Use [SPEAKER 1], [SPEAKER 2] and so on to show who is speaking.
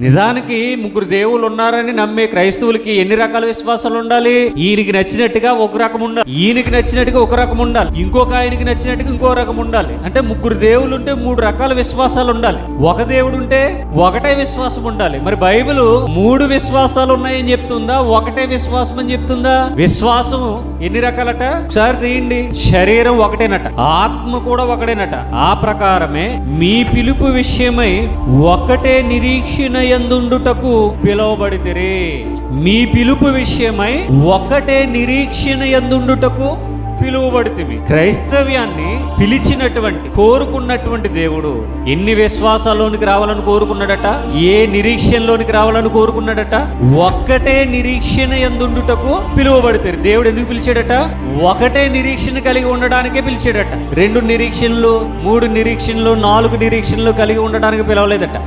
[SPEAKER 1] నిజానికి ముగ్గురు దేవుళ్ళు ఉన్నారని నమ్మే క్రైస్తవులకి ఎన్ని రకాల విశ్వాసాలు ఉండాలి? ఈయనకి నచ్చినట్టుగా ఒక రకం ఉండాలి, ఈయనకి నచ్చినట్టుగా ఒక రకం ఉండాలి, ఇంకొక ఆయనకి నచ్చినట్టుగా ఇంకో రకం ఉండాలి. అంటే ముగ్గురు దేవుళ్ళు ఉంటే 3 రకాల విశ్వాసాలు ఉండాలి. ఒక దేవుడు ఉంటే ఒకటే విశ్వాసం ఉండాలి. మరి బైబిల్ 3 విశ్వాసాలు ఉన్నాయని చెప్తుందా, ఒకటే విశ్వాసం అని చెప్తుందా? విశ్వాసం ఎన్ని రకాలట ఒకసారి తీయండి. శరీరం ఒకటేనట, ఆత్మ కూడా ఒకటేనట. ఆ ప్రకారమే మీ పిలుపు విషయమై ఒకటే నిరీక్షణ యందుండుటకు పిలువబడితిరి. మీ పిలుపు విషయమై ఒకటే నిరీక్షణ యందుండుటకు పిలువబడితివి. క్రైస్తవ్యాన్ని పిలిచినటువంటి కోరుకున్నటువంటి దేవుడు ఎన్ని విశ్వాసాల్లోనికి రావాలని కోరుకున్నాడట, ఏ నిరీక్షణలోనికి రావాలని కోరుకున్నాడట? ఒక్కటే నిరీక్షణ యందుండుటకు పిలువబడితే. దేవుడు ఎందుకు పిలిచాడట? ఒకటే నిరీక్షణ కలిగి ఉండడానికే పిలిచాడట. 2 నిరీక్షణలు, 3 నిరీక్షణలు, 4 నిరీక్షణలు కలిగి ఉండడానికి పిలవలేదట.